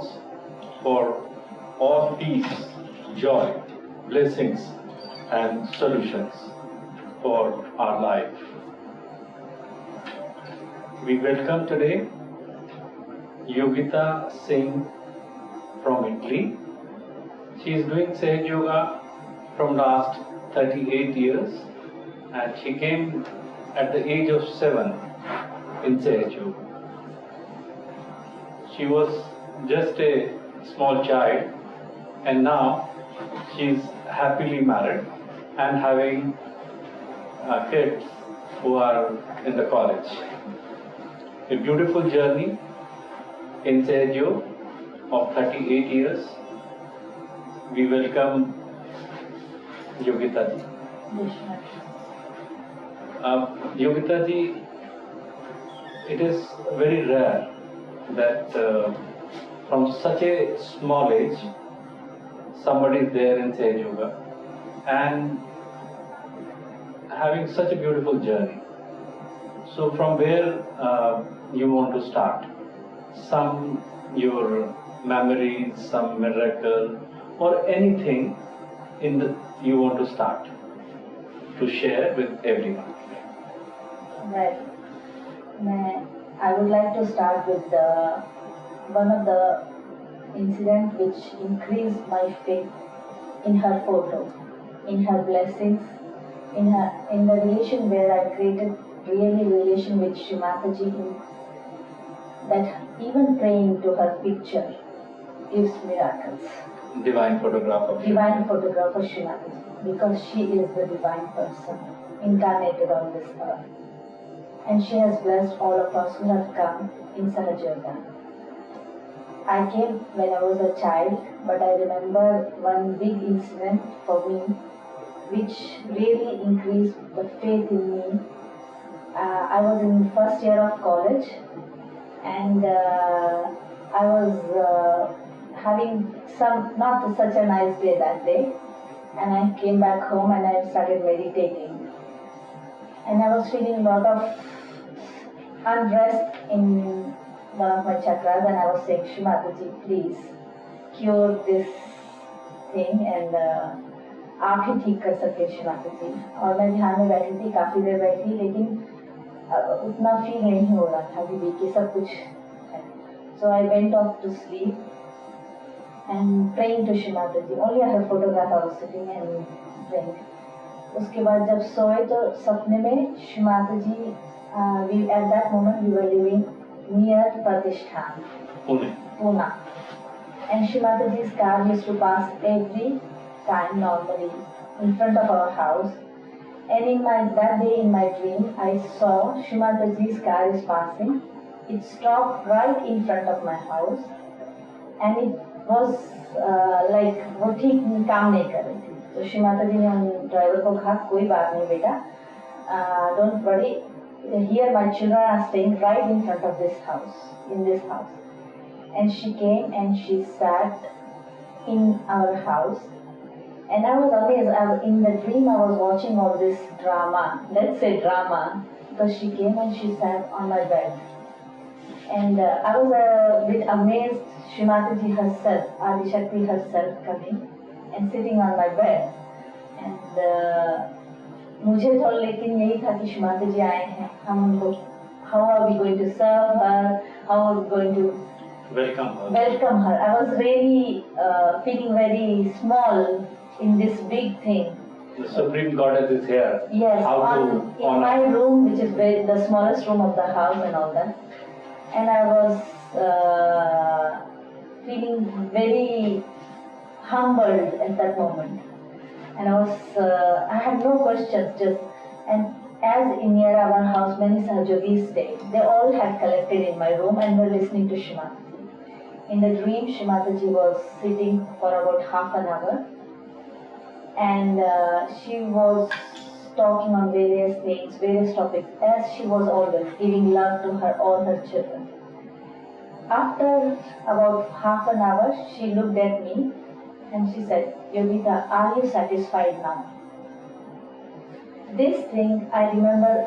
calls for all peace, joy, blessings and solutions for our life. We welcome today Yogita Singh from Italy. She is doing Sahaj Yoga from last 38 years and she came at the age of 7 in Sahaj Yoga. She was just a small child and now she is happily married and having kids who are in the college. A beautiful journey in Sahaj Yoga of 38 years. We welcome Yogitaji. Yogitaji, it is very rare that from such a small age somebody is there in Sahaj Yoga and having such a beautiful journey. So from where you want to start? Some your memories, some miracle or anything in the you want to start to share with everyone. Well, I would like to start with one of the incident which increased my faith in her photo, in her blessings, in the relation where I created really relation with ShriMataji, that even praying to her picture gives miracles. Divine photograph of ShriMataji, because she is the divine person incarnated on this earth. And she has blessed all of us who have come in Sahaj Yoga. I came when I was a child, but I remember one big incident for me which really increased the faith in me. I was in first year of college and I was having not such a nice day that day, and I came back home and I started meditating. And I was feeling a lot of unrest in one of my chakras, and I was saying, ShriMataji, please cure this thing and आप ही ठीक कर सकते ShriMataji. और मैं ध्यान में बैठी थी, काफी देर बैठी, लेकिन उतना फील नहीं हो रहा था कि सब कुछ है. So I went off to sleep and praying to ShriMataji. Only her photograph I was sitting and praying. उसके बाद जब सोए तो सपने में ShriMataji, at that moment we were living near Pratishthan, Pune. And ShriMataji's car used to pass every time normally in front of our house. And that day in my dream, I saw ShriMataji's car is passing. It stopped right in front of my house, and it was like वो ठीक काम नहीं कर रही थी. तो ShriMataji ने उन ड्राइवर को कहा, कोई बात नहीं बेटा, don't worry. Here my children are staying right in front of this house, in this house. And she came and she sat in our house. And I was amazed. In the dream I was watching all this drama, let's say drama, because she came and she sat on my bed. And I was a bit amazed, ShriMataji herself, Adi Shakti herself coming and sitting on my bed. And मुझे तो लेकिन यही था कि ShriMataji आए हैं, हम उनको, how are we going to serve her, how are we going to welcome her. I was really feeling very small in this big thing. The Supreme Goddess is here. Yes, in my room, which is the smallest room of the house and all that. And I was feeling very humbled at that moment. And I had no questions, and as in near our house many Sahaj Yogis stayed, they all had collected in my room and were listening to ShriMataji. In the dream, ShriMataji was sitting for about half an hour, and she was talking on various things, various topics, as she was always giving love to all her children. After about half an hour, she looked at me and she said, Yogita, are you satisfied now? This thing I remember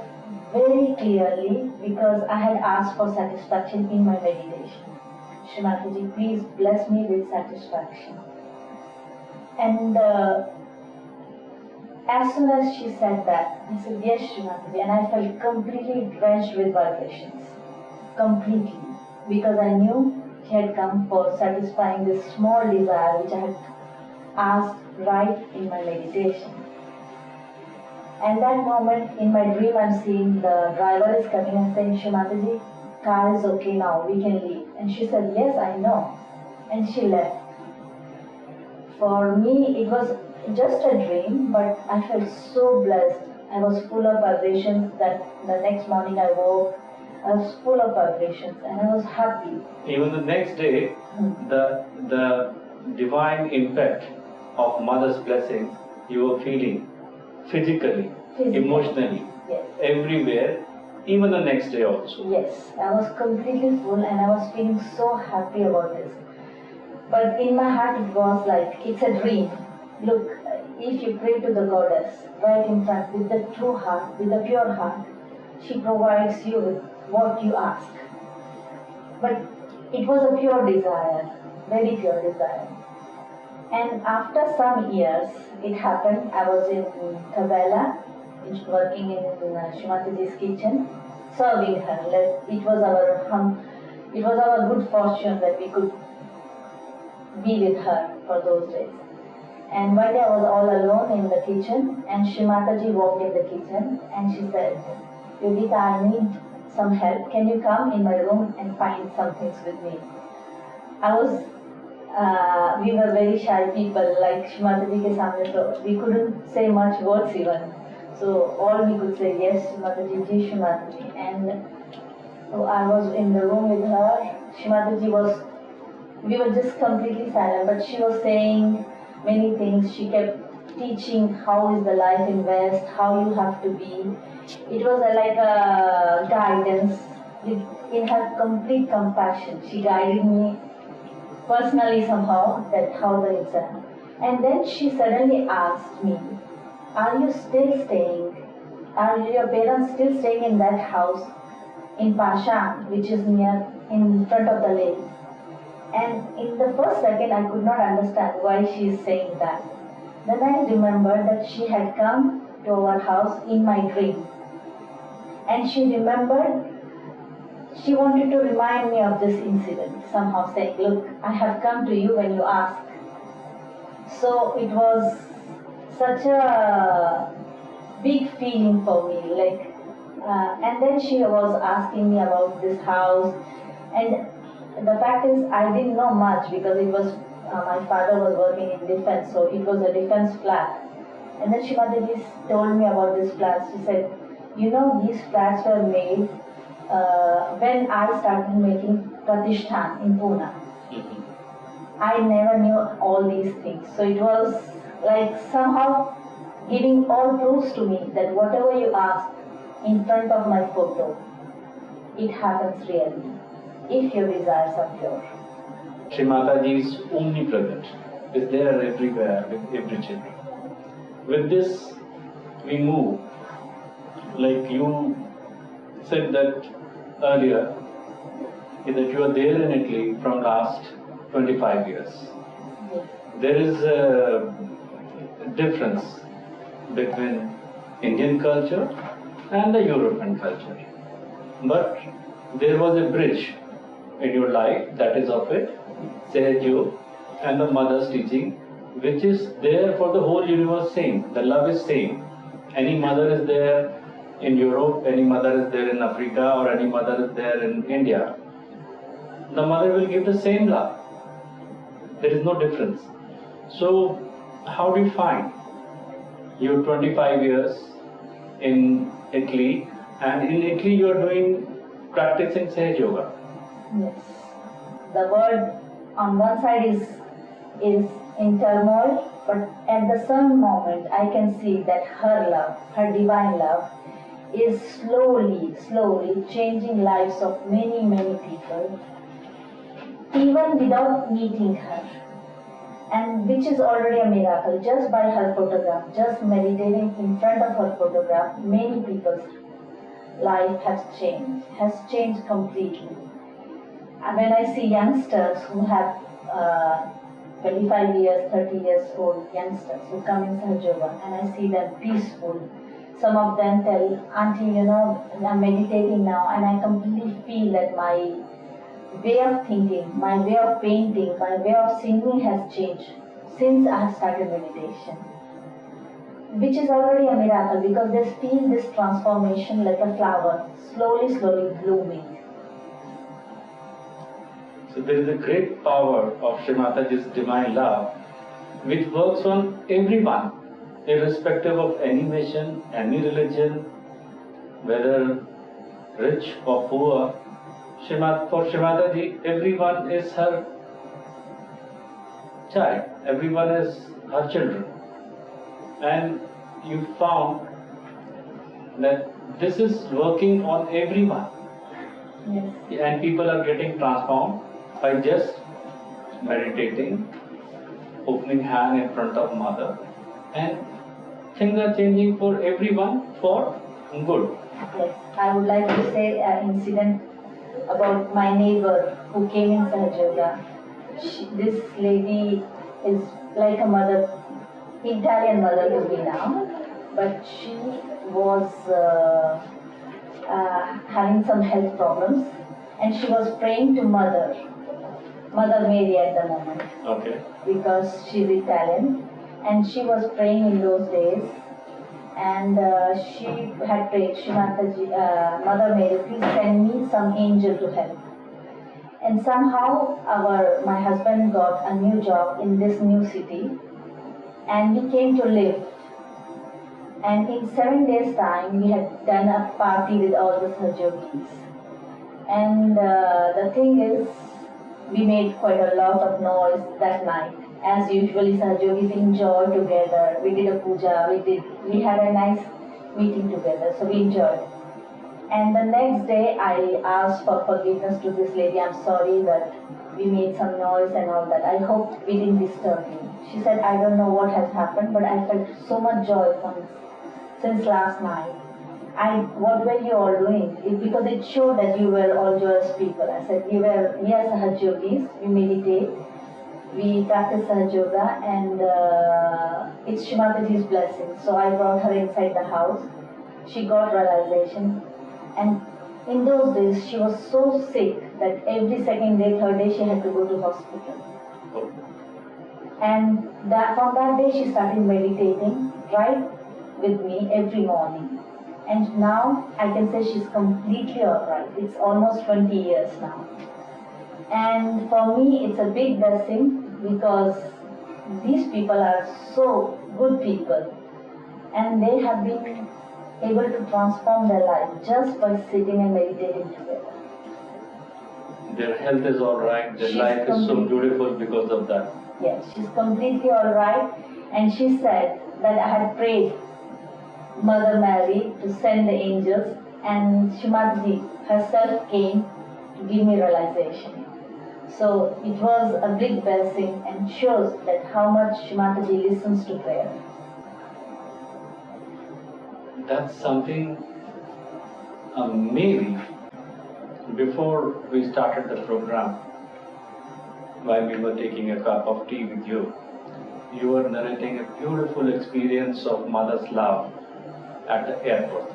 very clearly because I had asked for satisfaction in my meditation. ShriMataji, please bless me with satisfaction. And as soon as she said that, I said, yes, ShriMataji, and I felt completely drenched with vibrations. Completely. Because I knew she had come for satisfying this small desire which I had asked right in my meditation. And that moment in my dream, I'm seeing the driver is coming and saying, ShriMataji, car is okay now, we can leave. And she said, yes, I know. And she left. For me, it was just a dream, but I felt so blessed. I was full of vibrations that the next morning I woke, I was full of vibrations and I was happy. Even the next day, the divine impact of mother's blessings you were feeling physically, emotionally, yes, everywhere, even the next day also. Yes, I was completely full and I was feeling so happy about this. But in my heart it was like, it's a dream. Look, if you pray to the goddess right in front with the true heart, with the pure heart, she provides you with what you ask. But it was a pure desire, very pure desire. And after some years, it happened, I was in Kabela, working in ShriMataji's kitchen, serving her. It was our good fortune that we could be with her for those days. And one day I was all alone in the kitchen, and ShriMataji walked in the kitchen and she said, Yogita, I need some help. Can you come in my room and find some things with me? We were very shy people, like ShriMataji ke samne, so we couldn't say much words even. So all we could say, yes, ShriMataji, ji ShriMataji. And so I was in the room with her. We were just completely silent, but she was saying many things. She kept teaching how is the life in West, how you have to be. It was like a guidance in her complete compassion. She guided me personally somehow that how the exam. And then she suddenly asked me, are you still staying? Are your parents still staying in that house in Pashan, which is in front of the lake? And in the first second, I could not understand why she is saying that. Then I remembered that she had come to our house in my dream. And she remembered, she wanted to remind me of this incident, somehow saying, look, I have come to you when you ask. So it was such a big feeling for me. And then she was asking me about this house. And the fact is, I didn't know much because it was my father was working in defense, so it was a defense flat. And then ShriMataji told me about this flat. She said, you know, these flats were made when I started making Pratishthan in Pune. I never knew all these things. So it was like somehow giving all proofs to me that whatever you ask in front of my photo, it happens really, if your desires are pure. ShriMataji is omnipresent, is there everywhere with every children. With this, we move. Like you said that earlier, that you are there in Italy from last 25 years. Yes. There is a difference between Indian culture and the European culture. But there was a bridge in your life, that is of it, Sehaj and the mother's teaching, which is there for the whole universe same. The love is same. Any mother is there in Europe, any mother is there in Africa, or any mother is there in India. The mother will give the same love. There is no difference. So, how do you find? You're 25 years in Italy, and in Italy you are practicing Sehaj Yoga. Yes. The world on one side is in turmoil, but at the same moment I can see that her love, her divine love, is slowly changing lives of many people, even without meeting her. And which is already a miracle. Just by her photograph, just meditating in front of her photograph, many people's life has changed completely. when I see youngsters who have 25 years, 30 years old youngsters who come in Sahaja Yoga, and I see them peaceful. Some of them tell, Auntie, I'm meditating now, and I completely feel that my way of thinking, my way of painting, my way of singing has changed since I have started meditation. Which is already a miracle, because they feel this transformation like a flower, slowly, slowly blooming. So there is a great power of ShriMataji's divine love, which works on everyone, irrespective of any nation, any religion, whether rich or poor. For ShriMataji, everyone is her child, everyone is her children. And you found that this is working on everyone. Yes. And people are getting transformed by just meditating, opening hand in front of Mother, and things are changing for everyone for good. Yes, I would like to say an incident about my neighbor who came in Sahaja Yoga. This lady is like a mother, Italian mother to me now, but she was having some health problems, and she was praying to Mother Mary at the moment. Okay. Because she's Italian, and she was praying in those days, and she had prayed, ShriMataji, Mother Mary, please send me some angel to help. And somehow my husband got a new job in this new city, and we came to live. And in 7 days' time, we had done a party with all the Sahajogis. And the thing is, we made quite a lot of noise that night. As usually, Sahajogis enjoy together. We did a puja, we had a nice meeting together, so we enjoyed. And the next day, I asked for forgiveness to this lady. I'm sorry that we made some noise and all that. I hope we didn't disturb you. She said, I don't know what has happened, but I felt so much joy since last night. What were you all doing? Because it showed that you were all joyous people. I said, we are Sahaja Yogis, we meditate, we practice Sahaja Yoga, and it's ShriMataji's blessing. So I brought her inside the house. She got realization. And in those days, she was so sick that every second day, third day, she had to go to hospital. And from that day, she started meditating right with me every morning. And now I can say she's completely alright. It's almost 20 years now. And for me, it's a big blessing, because these people are so good people, and they have been able to transform their life just by sitting and meditating together. Their health is alright, their life is so beautiful because of that. Yes, she's completely alright, and she said that I had prayed Mother Mary to send the angels, and ShriMataji herself came to give me realization. So it was a big blessing, and shows that how much ShriMataji listens to prayer. That's something maybe before we started the program, while we were taking a cup of tea with you, you were narrating a beautiful experience of Mother's love at the airport.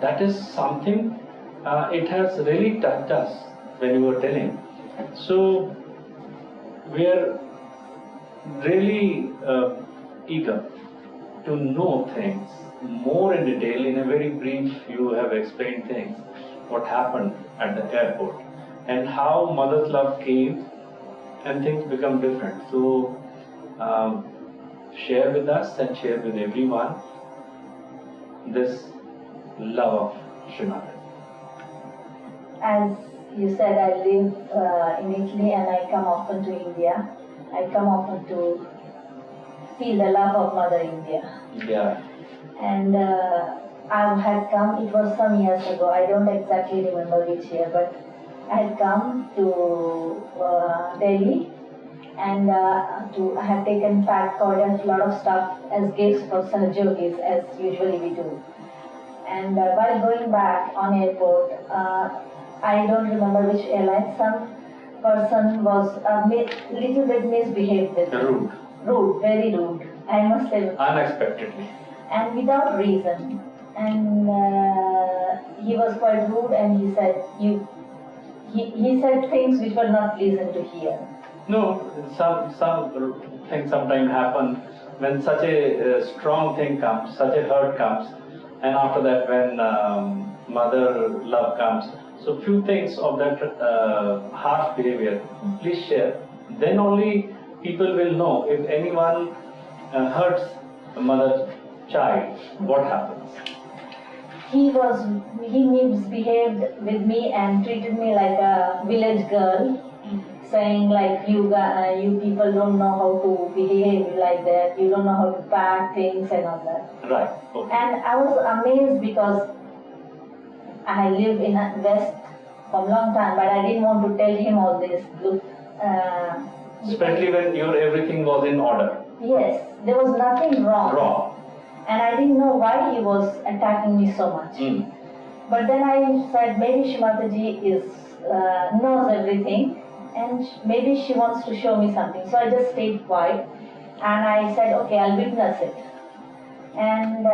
That is something, it has really touched us when you were telling. So we are really eager to know things more in detail. In a very brief, you have explained things, what happened at the airport, and how Mother's love came and things become different. So share with us and share with everyone this love of ShriMataji. As you said, I live in Italy, and I come often to India. I come often to feel the love of Mother India. Yeah. And I had come, it was some years ago, I don't exactly remember which year, but I had come to Delhi, and I had taken packed a lot of stuff as gifts for Sahajogis, as usually we do. And while going back on airport, I don't remember which airline. Some person was a little bit misbehaved with me. Rude. Rude, very rude. I must say. Unexpectedly. And without reason. And he was quite rude, and he said he said things which were not pleasant to hear. No, some things sometimes happen when such a strong thing comes, such a hurt comes, and after that when mother love comes. So few things of that harsh behavior, please share. Then only people will know if anyone hurts a mother child, what happens. He misbehaved with me and treated me like a village girl, saying like you people don't know how to behave like that, you don't know how to pack things and all that. Right. Okay. And I was amazed because I live in a West for a long time, but I didn't want to tell him all this. Especially when your everything was in order. Yes, there was nothing wrong. Wrong. And I didn't know why he was attacking me so much. But then I said maybe ShriMataji knows everything, and maybe she wants to show me something. So I just stayed quiet, and I said, okay, I'll witness it. And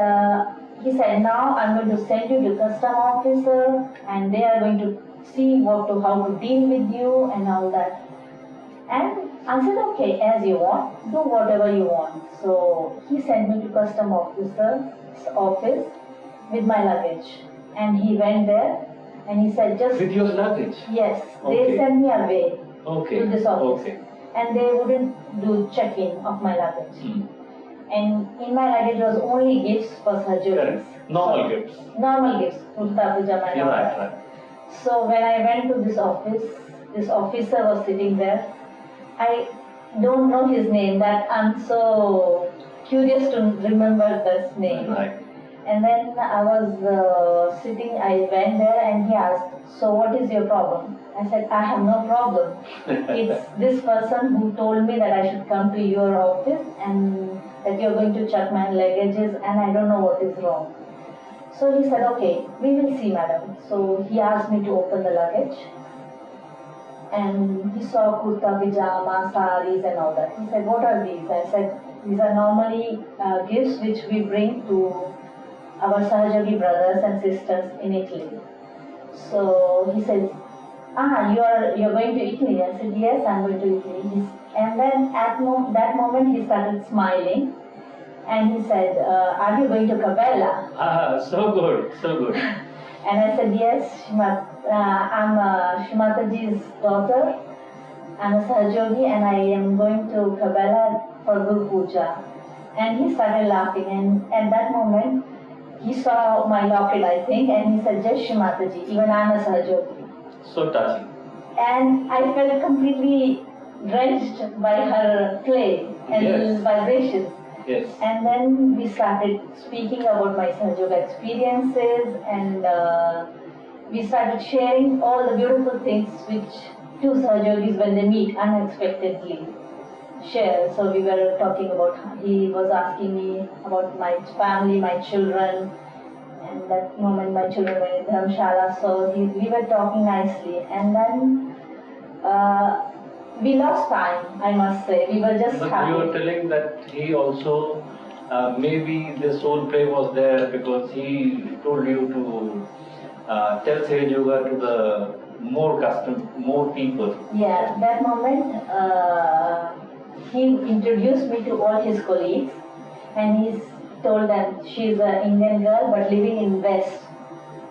he said, now I'm going to send you to custom officer, and they are going to see how to deal with you and all that. And I said, okay, as you want, do whatever you want. So he sent me to custom officer's office with my luggage. And he went there and he said, just... With your luggage? Yes, okay. They sent me away to this office. Okay. And they wouldn't do check-in of my luggage. And in my luggage was only gifts for surgeries. Normal gifts. Normal gifts, kurta, pajama and all that. Right. So when I went to this office, this officer was sitting there. I don't know his name, that I'm so curious to remember this name. Right. And then I was sitting, I went there and he asked, so what is your problem? I said, I have no problem. It's this person who told me that I should come to your office and that you're going to check my luggages and I don't know what is wrong. So he said, okay, we will see, madam. So he asked me to open the luggage. And he saw kurta, pajama, saris and all that. He said, what are these? I said, these are normally gifts which we bring to our Sahajogi brothers and sisters in Italy. So he says, you're going to Italy? I said, yes, I'm going to Italy. And then at that moment he started smiling. And he said, are you going to Capella? So good, so good. And I said, yes, I'm ShriMataji's daughter. I'm a Sahajogi and I am going to Capella for Guru Puja. And he started laughing, and at that moment, he saw my locket, I think, and he said, Jai ShriMataji, even I'm a Sahajogi. So touching. And I felt completely drenched by her play and vibrations. Yes. And then we started speaking about my Sahajoga experiences, and we started sharing all the beautiful things which two Sahajogis, when they meet unexpectedly, share. So we were talking about, he was asking me about my family, my children, and that moment my children were in Dharamshala, so we were talking nicely. And then we lost time, I must say. We were just happy. You were telling that he also, maybe this whole play was there because he told you to tell Sage Yoga to the more people. Yeah, that moment he introduced me to all his colleagues, and he told them she's an Indian girl but living in West,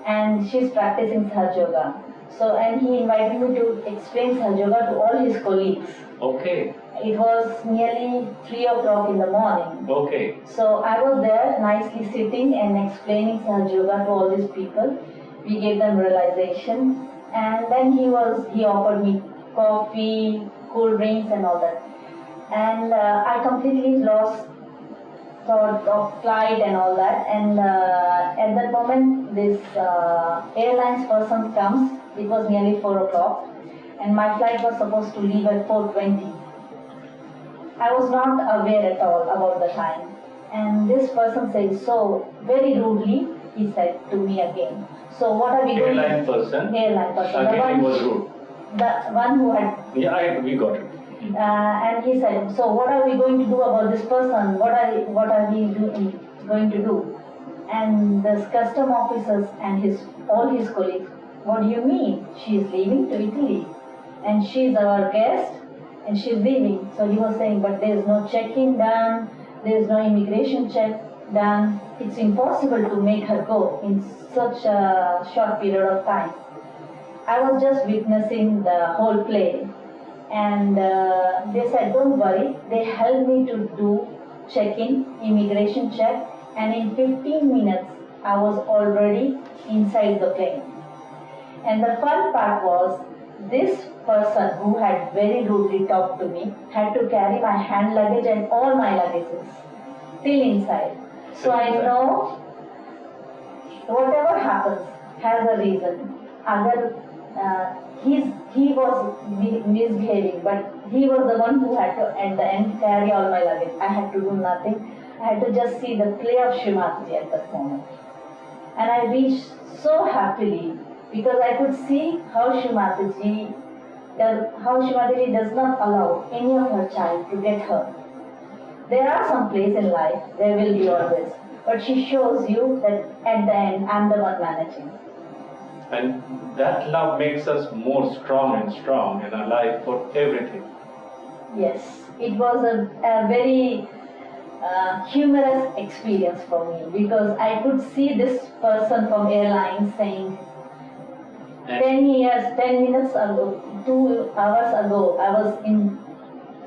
and she's practicing Sahaja Yoga. So, and he invited me to explain Sahaja Yoga to all his colleagues. Okay. It was nearly 3 o'clock in the morning. Okay. So I was there nicely sitting and explaining Sahaja Yoga to all these people. We gave them realization, and then he offered me coffee, cool drinks and all that. And I completely lost thought of flight and all that. And at that moment, this airlines person comes. It was nearly 4 o'clock, and my flight was supposed to leave at 4:20. I was not aware at all about the time. And this person said so very rudely he said to me again. So what are we going Airline person. Airline person. Again, he was rude. The one who had. Yeah, we got it. And he said, so what are we going to do about this person? What are we going to do? And the custom officers and all his colleagues, what do you mean? She is leaving to Italy, and she is our guest, and she is leaving. So he was saying, but there is no check-in done, there is no immigration check done. It's impossible to make her go in such a short period of time. I was just witnessing the whole play, and they said, don't worry. They helped me to do check-in, immigration check, and in 15 minutes I was already inside the plane. And the fun part was, this person who had very rudely talked to me had to carry my hand luggage and all my luggages till inside. So I know whatever happens has a reason. He was misbehaving, but he was the one who had to at the end carry all my luggage. I had to do nothing. I had to just see the play of ShriMataji at that moment. And I reached so happily because I could see how ShriMataji does not allow any of her child to get hurt. There are some plays in life, there will be always, but she shows you that at the end, I'm the one managing. And that love makes us more strong and strong in our life for everything. Yes, it was a very humorous experience for me because I could see this person from airlines saying, 10 minutes ago, 2 hours ago, I was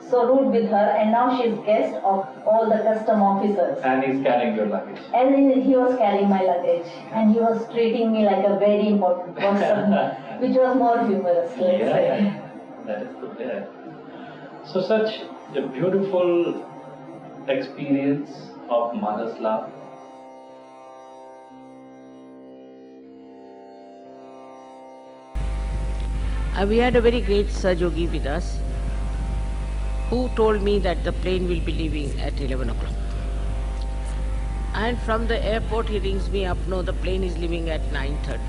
so rude with her, and now she's guest of all the custom officers. And he's carrying your luggage. And he was carrying my luggage, and he was treating me like a very important person, which was more humorous, let's say. Yeah, that is good. Yeah. So such a beautiful experience of mother's love. We had a very great Sahajogi with us, who told me that the plane will be leaving at 11 o'clock. And from the airport he rings me up, no, the plane is leaving at 9:30.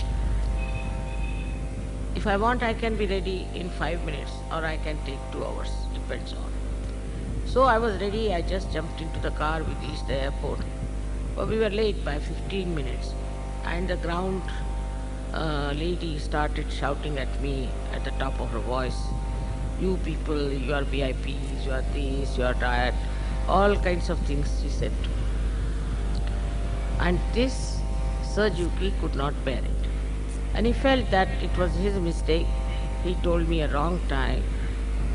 If I want, I can be ready in 5 minutes, or I can take 2 hours, depends on. So I was ready, I just jumped into the car, we reached the airport. But we were late by 15 minutes, and the ground lady started shouting at me at the top of her voice, you people, you are VIPs, you are this, you are that, all kinds of things she said to me. And this Sahajogi could not bear it. And he felt that it was his mistake. He told me a wrong time.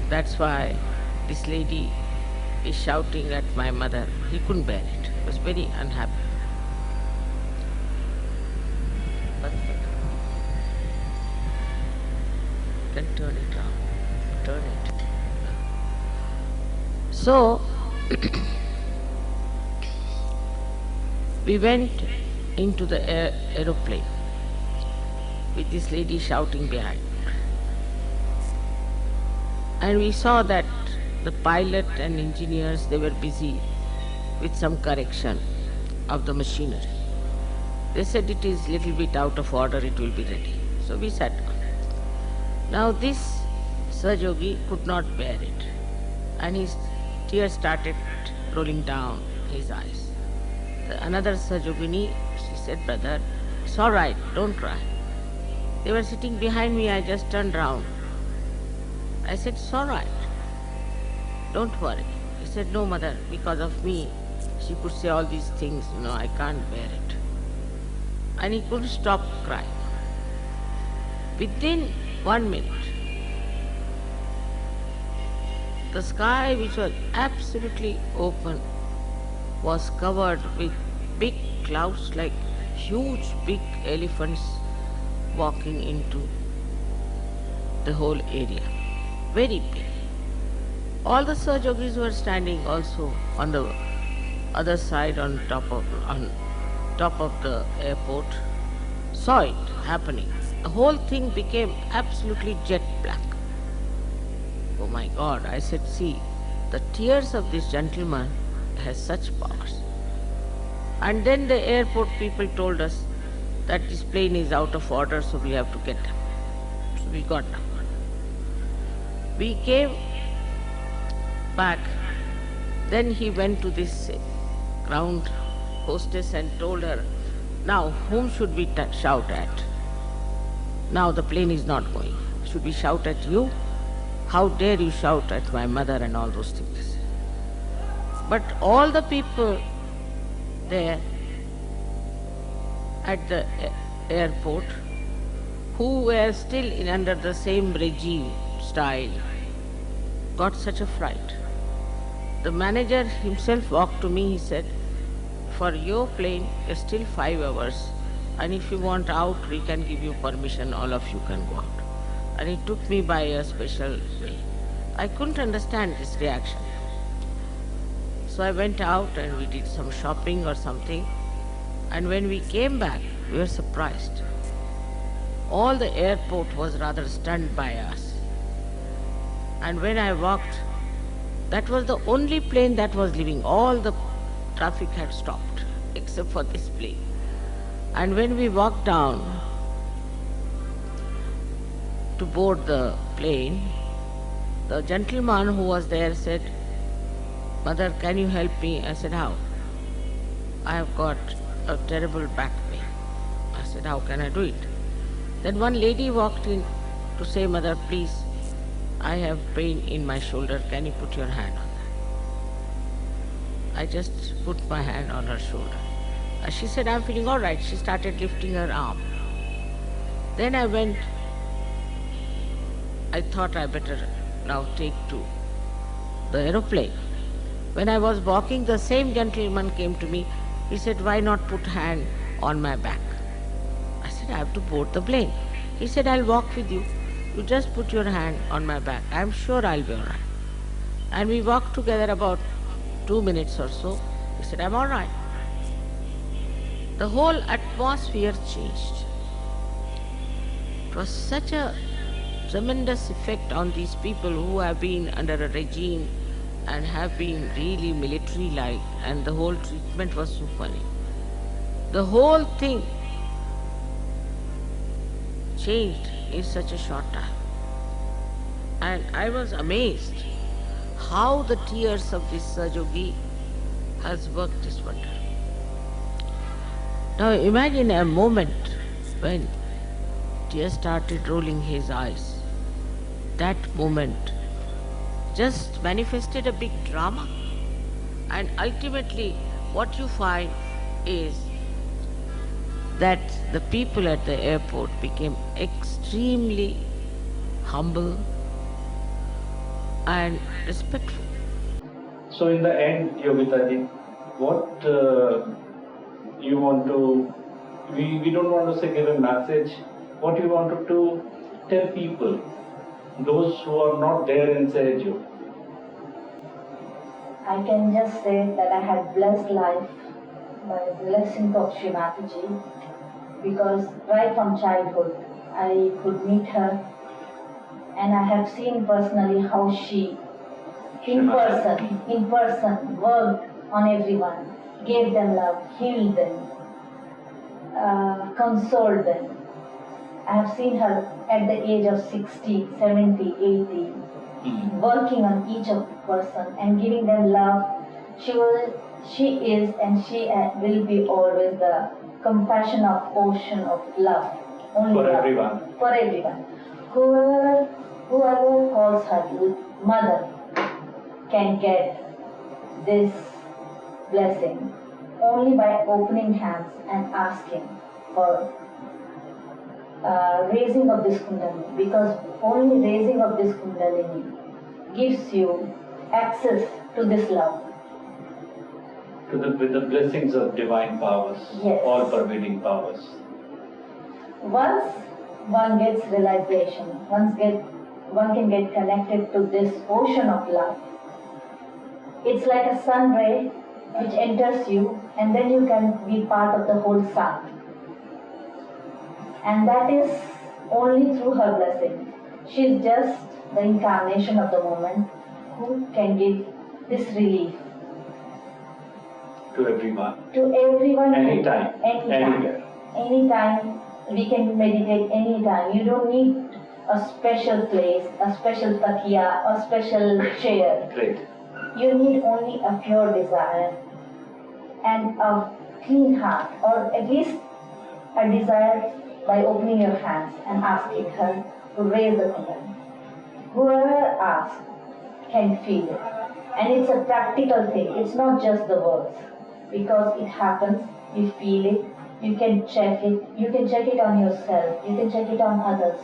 That's why this lady is shouting at my mother. He couldn't bear it. He was very unhappy. Then turn it around. Turn it. So, we went into the aeroplane with this lady shouting behind. And we saw that the pilot and engineers, they were busy with some correction of the machinery. They said it is little bit out of order, it will be ready. So we sat down. Now this Sahajogi could not bear it, and his tears started rolling down his eyes. Another Sahajogini, she said, brother, it's all right, don't cry. They were sitting behind me, I just turned round. I said, it's all right, don't worry. He said, no mother, because of me, she could say all these things, I can't bear it. And he couldn't stop crying. Within 1 minute, the sky, which was absolutely open, was covered with big clouds like huge big elephants walking into the whole area. Very big. All the Sahajogis were standing also on the other side on top of the airport, saw it happening. The whole thing became absolutely jet black. Oh my God, I said, see, the tears of this gentleman has such powers. And then the airport people told us that this plane is out of order, so we have to get down. So we got down. We came back. Then he went to this ground hostess and told her, now whom should we shout at? Now the plane is not going. Should we shout at you? How dare you shout at my mother and all those things? But all the people there at the airport who were still under the same regime style got such a fright. The manager himself walked to me, he said, for your plane it's still 5 hours, and if you want out we can give you permission, all of you can go out. And he took me by a special way. I couldn't understand this reaction. So I went out and we did some shopping or something, and when we came back we were surprised. All the airport was rather stunned by us. And when I walked, that was the only plane that was leaving. All the traffic had stopped except for this plane. And when we walked down to board the plane, the gentleman who was there said, Mother, can you help me? I said, how? I have got a terrible back pain. I said, how can I do it? Then one lady walked in to say, Mother, please, I have pain in my shoulder. Can you put your hand on that? I just put my hand on her shoulder. She said, I'm feeling all right. She started lifting her arm. Then I thought I better now take to the aeroplane. When I was walking, the same gentleman came to me. He said, why not put hand on my back? I said, I have to board the plane. He said, I'll walk with you. You just put your hand on my back. I'm sure I'll be all right. And we walked together about 2 minutes or so. He said, I'm all right. The whole atmosphere changed. It was such a tremendous effect on these people who have been under a regime and have been really military-like, and the whole treatment was so funny. The whole thing changed in such a short time. And I was amazed how the tears of this Yogi has worked this wonder. Now imagine a moment when tears started rolling his eyes. That moment just manifested a big drama. And ultimately what you find is that the people at the airport became extremely humble and respectful. So in the end, Yogitaji, what you want to, we don't want to say give a message, what you wanted to tell people, those who are not there inside you? I can just say that I had blessed life by the blessing of ShriMataji, because right from childhood I could meet her, and I have seen personally how she in person worked on everyone, gave them love, healed them, consoled them. I have seen her at the age of 60, 70, 80, working on each of person and giving them love. She is and she will be always the compassion of ocean of love. Only For love. everyone. For everyone. Whoever calls her mother can get this blessing only by opening hands and asking for raising of this Kundalini, because only raising of this Kundalini gives you access to this love. With the blessings of divine powers, Yes. all pervading powers. Once one gets realization, one can get connected to this ocean of love. It's like a sun ray which enters you, and then you can be part of the whole sun. And that is only through her blessing. She is just the incarnation of the moment who can give this relief To everyone. to everyone, Anytime. Anywhere. anytime we can meditate anytime. You don't need a special place, a special takiya, a special chair. Great. You need only a pure desire and a clean heart, or at least a desire by opening your hands and asking her to raise the kundalini. Whoever asks can feel it. And it's a practical thing, it's not just the words. Because it happens, you feel it, you can check it on yourself, you can check it on others.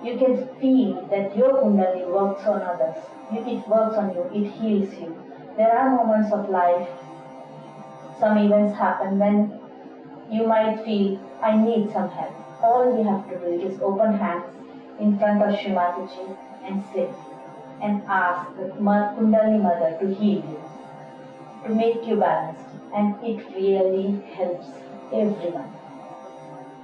You can feel that your kundalini works on others. It works on you, it heals you. There are moments of life, some events happen when you might feel, I need some help. All you have to do is open hands in front of ShriMataji and sit and ask the Kundalini Mother to heal you, to make you balanced, and it really helps everyone.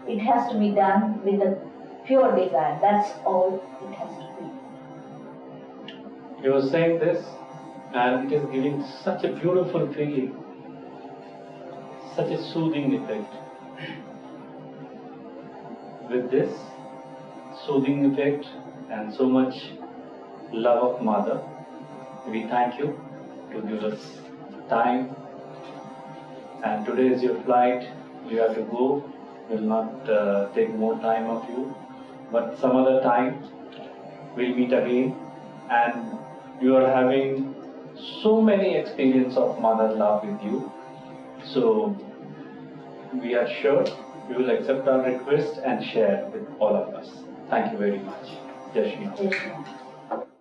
It has to be done with a pure desire, that's all it has to be. You were saying this, and it is giving such a beautiful feeling, such a soothing effect. With this soothing effect and so much love of Mother, we thank you to give us time. And today is your flight, you have to go. Will not take more time of you, but some other time we'll meet again. And you are having so many experience of Mother love with you. So we are sure you will accept our request and share with all of us. Thank you very much. Jai Shri. Jai Shri.